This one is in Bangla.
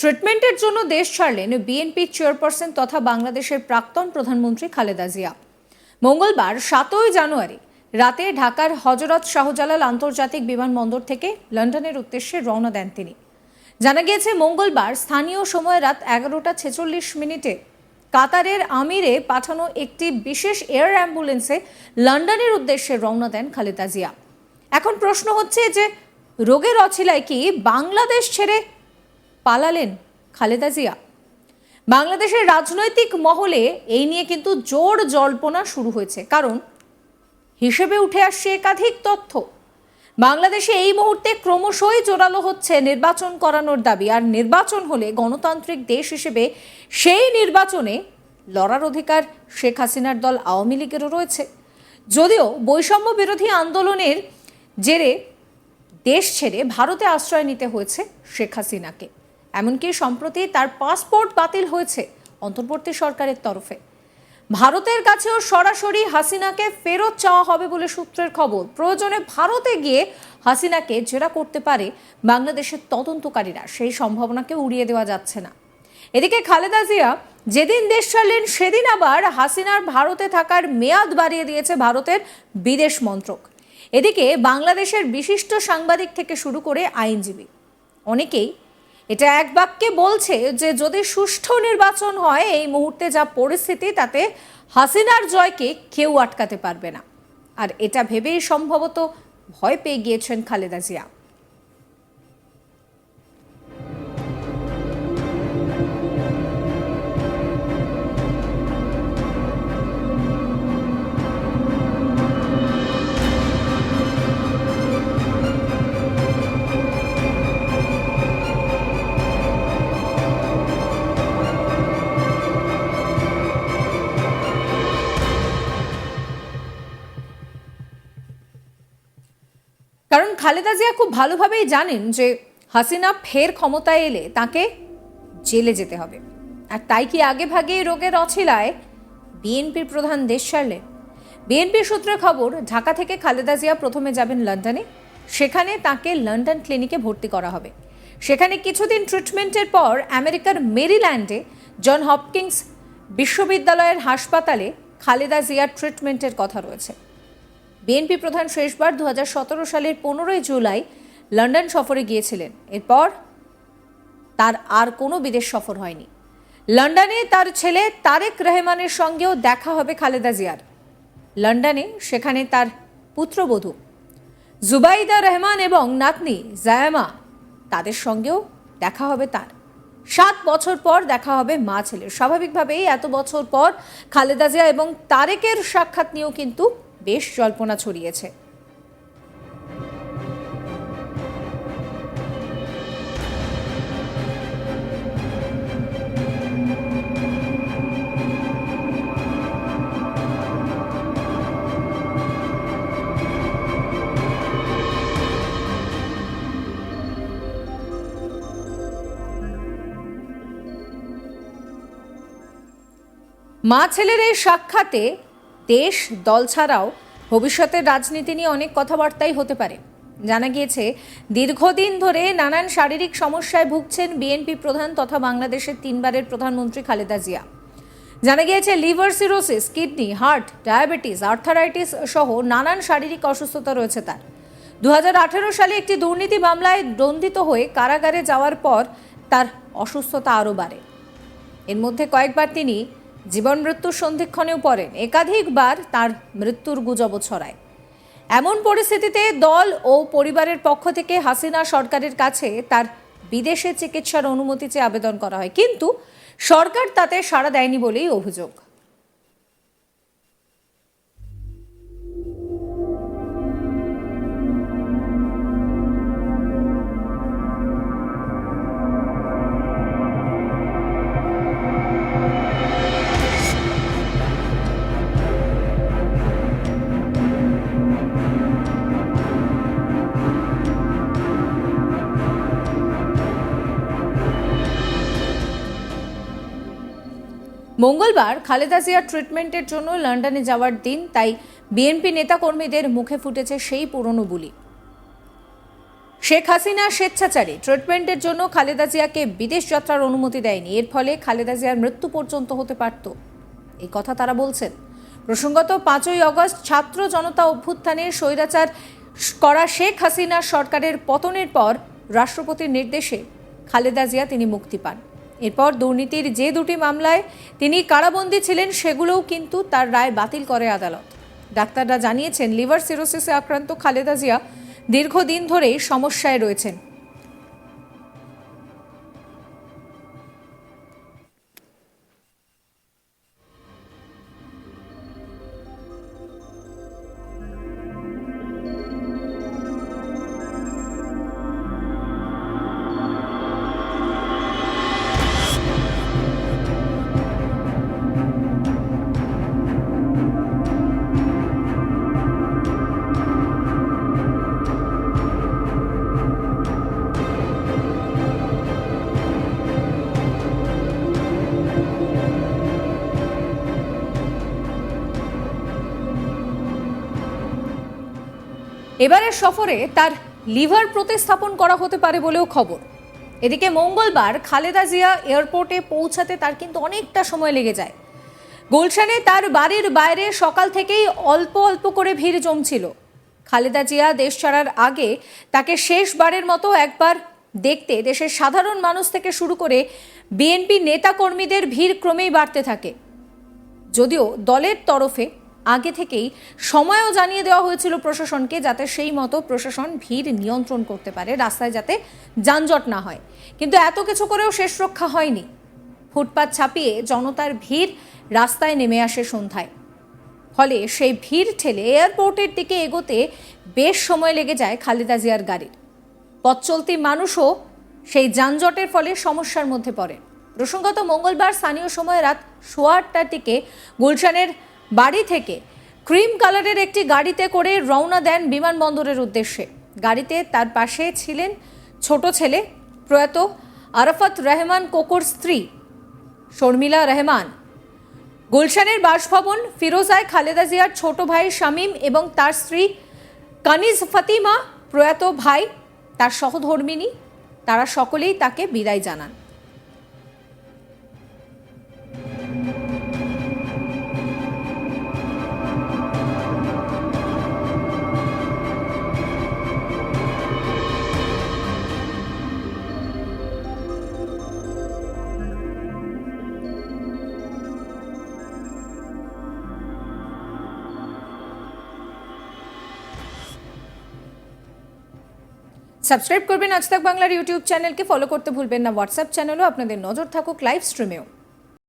ট্রিটমেন্টের জন্য দেশ ছাড়লেন বিএনপি চেয়ারপারসন তথা বাংলাদেশের প্রাক্তন প্রধানমন্ত্রী খালেদা জিয়া। মঙ্গলবার 7 জানুয়ারি রাতে ঢাকার হযরত শাহজালাল আন্তর্জাতিক বিমানবন্দর থেকে লন্ডনের উদ্দেশ্যে রওনা দেন তিনি। জানা গিয়েছে, মঙ্গলবার স্থানীয় সময় রাত 11:46 কাতারের আমিরে পাঠানো একটি বিশেষ এয়ার অ্যাম্বুলেন্সে লন্ডনের উদ্দেশ্যে রওনা দেন খালেদা জিয়া। এখন প্রশ্ন হচ্ছে যে রোগের অছিলায় কি বাংলাদেশ ছেড়ে পালালেন খালেদা জিয়া? বাংলাদেশের রাজনৈতিক মহলে এই নিয়ে কিন্তু জোর জল্পনা শুরু হয়েছে, কারণ হিসেবে উঠে আসছে একাধিক তথ্য। বাংলাদেশে এই মুহূর্তে ক্রমশই জোরালো হচ্ছে নির্বাচন করানোর দাবি, আর নির্বাচন হলে গণতান্ত্রিক দেশ হিসেবে সেই নির্বাচনে লড়ার অধিকার শেখ হাসিনার দল আওয়ামী লীগেরও রয়েছে। যদিও বৈষম্য বিরোধী আন্দোলনের জেরে দেশ ছেড়ে ভারতে আশ্রয় নিতে হয়েছে শেখ হাসিনাকে। এমনকি সম্প্রতি তার পাসপোর্ট বাতিল হয়েছে অন্তর্বর্তী সরকারের তরফে। ভারতের কাছেও সরাসরি হাসিনাকে ফেরত চাওয়া হবে বলে সূত্রের খবর। প্রয়োজনে ভারতে গিয়ে হাসিনাকে জেরা করতে পারে বাংলাদেশের তদন্তকারীরা, সেই সম্ভাবনাকে উড়িয়ে দেওয়া যাচ্ছে না। এদিকে খালেদা জিয়া যেদিন দেশ ছাড়লেন সেদিন আবার হাসিনার ভারতে থাকার মেয়াদ বাড়িয়ে দিয়েছে ভারতের বিদেশ মন্ত্রক। এদিকে বাংলাদেশের বিশিষ্ট সাংবাদিক থেকে শুরু করে আইনজীবী অনেকেই এটা এক বাক্যে বলছে যে যদি সুষ্ঠু নির্বাচন হয়, এই মুহূর্তে যা পরিস্থিতি তাতে হাসিনার জয়কে কেউ আটকাতে পারবে না। আর এটা ভেবেই সম্ভবত ভয় পেয়ে গিয়েছেন খালেদা জিয়া। কারণ খালেদা জিয়া খুব ভালোভাবেই জানেন যে হাসিনা ফের ক্ষমতায় এলে তাকে জেলে যেতে হবে। আর তাই কি আগে ভাগে রোগের অছিলায় বিএনপির প্রধান দেশ ছাড়লেন? বিএনপির সূত্রে খবর, ঢাকা থেকে খালেদা জিয়া প্রথমে যাবেন লন্ডনে। সেখানে তাকে লন্ডন ক্লিনিকে ভর্তি করা হবে। সেখানে কিছুদিন ট্রিটমেন্টের পর আমেরিকার মেরিল্যান্ডে জন হপকিন্স বিশ্ববিদ্যালয়ের হাসপাতালে খালেদা জিয়ার ট্রিটমেন্টের কথা রয়েছে। বিএনপি প্রধান শেষবার 2017 সালের 15 জুলাই লন্ডন সফরে গিয়েছিলেন। এরপর তার আর কোনো বিদেশ সফর হয়নি। লন্ডনে তার ছেলে তারেক রহমানের সঙ্গেও দেখা হবে খালেদা জিয়ার। লন্ডনে সেখানে তার পুত্রবধূ জুবাইদা রহমান এবং নাতনি জায়ামা, তাদের সঙ্গেও দেখা হবে তার। 7 বছর পর দেখা হবে মা ছেলের। স্বাভাবিকভাবেই এত বছর পর খালেদা জিয়া এবং তারেকের সাক্ষাৎ নিয়েও কিন্তু বেশ জল্পনা ছড়িয়েছে। মা ছেলের এই সাক্ষাতে দেশ দল ছাড়াও ভবিষ্যতের রাজনীতি নিয়ে অনেক কথাবার্তাই হতে পারে। জানা গিয়েছে, দীর্ঘদিন ধরে নানান শারীরিক সমস্যায় ভুগছেন বিএনপি প্রধান তথা বাংলাদেশের 3বারের প্রধানমন্ত্রী খালেদা জিয়া। জানা গিয়েছে, liver cirrhosis, kidney, heart, diabetes, arthritis সহ নানান শারীরিক অসুস্থতা রয়েছে তার। 2018 সালে একটি দুর্নীতি মামলায় দণ্ডিত হয়ে কারাগারে যাওয়ার পর তার অসুস্থতা আরও বাড়ে। এর মধ্যে কয়েকবার তিনি জীবন মৃত্যুর সন্ধিক্ষণেও পড়েন। একাধিকবার তার মৃত্যুর গুজব ছড়ায়। এমন পরিস্থিতিতে দল ও পরিবারের পক্ষ থেকে হাসিনা সরকারের কাছে তার বিদেশে চিকিৎসার অনুমতি চেয়ে আবেদন করা হয়, কিন্তু সরকার তাতে সাড়া দেয়নি বলেই অভিযোগ। মঙ্গলবার খালেদা জিয়ার ট্রিটমেন্টের জন্য লন্ডনে যাওয়ার দিন, তাই বিএনপি নেতাকর্মীদের মুখে ফুটেছে সেই পুরনো বুলি। শেখ হাসিনা স্বেচ্ছাচারী ট্রিটমেন্টের জন্য খালেদা জিয়াকে বিদেশ যাত্রার অনুমতি দেয়নি। এর ফলে খালেদা জিয়ার মৃত্যু পর্যন্ত হতে পারত, এই কথা তারা বলছেন। প্রসঙ্গত 5ই আগস্ট ছাত্র জনতা অভ্যুত্থানে স্বৈরাচার করা শেখ হাসিনা সরকারের পতনের পর রাষ্ট্রপতির নির্দেশে খালেদা জিয়া তিনি মুক্তি পান। এরপর দুর্নীতির যে দুটি মামলায় তিনি কারাবন্দী ছিলেন সেগুলোও কিন্তু তার রায় বাতিল করে আদালত। ডাক্তাররা জানিয়েছেন, লিভার সিরোসিসে আক্রান্ত খালেদা জিয়া দীর্ঘদিন ধরেই সমস্যায় রয়েছেন। এবারের সফরে তার লিভার প্রতিস্থাপন করা হতে পারে বলেও খবর। এদিকে মঙ্গলবার খালেদা জিয়া এয়ারপোর্টে পৌঁছাতে তার কিন্তু অনেকটা সময় লেগে যায়। গুলশানে তার বাড়ির বাইরে সকাল থেকেই অল্প অল্প করে ভিড় জমছিল। খালেদা জিয়া দেশ ছাড়ার আগে তাকে শেষবারের মতো একবার দেখতে দেশের সাধারণ মানুষ থেকে শুরু করে বিএনপি নেতাকর্মীদের ভিড় ক্রমেই বাড়তে থাকে। যদিও দলের তরফে আগে থেকেই সময়ও জানিয়ে দেওয়া হয়েছিল প্রশাসনকে, যাতে সেই মতো প্রশাসন ভিড় নিয়ন্ত্রণ করতে পারে, রাস্তায় যাতে যানজট না হয়। কিন্তু এত কিছু করেও শেষ রক্ষা হয়নি। ফুটপাত ছাপিয়ে জনতার ভিড় রাস্তায় নেমে আসে সন্ধ্যায়। ফলে সেই ভিড় ঠেলে এয়ারপোর্টের দিকে এগোতে বেশ সময় লেগে যায় খালেদা জিয়ার গাড়ির। পথ চলতি মানুষও সেই যানজটের ফলে সমস্যার মধ্যে পড়ে। প্রসঙ্গত মঙ্গলবার স্থানীয় সময় রাত 8:15টার দিকে গুলশানের বাড়ি থেকে ক্রিম কালারের একটি গাড়িতে করে রওনা দেন বিমানবন্দরের উদ্দেশ্যে। গাড়িতে তার পাশে ছিলেন ছোট ছেলে প্রয়াত আরাফাত রহমান কোকোর স্ত্রী শর্মিলা রহমান। গুলশানের বাসভবন ফিরোজায় খালেদা জিয়ার ছোট ভাই শামীম এবং তার স্ত্রী কানিজ ফাতিমা, প্রয়াত ভাই, তার সহধর্মিণী, তারা সকলেই তাকে বিদায় জানান। সাবস্ক্রাইব করবেন আজ তাক বাংলার ইউটিউব চ্যানেলকে, ফলো করতে ভুলবেন না হোয়াটসঅ্যাপ চ্যানেলও। আপনাদের নজর থাকুক লাইভ স্ট্রিমেও।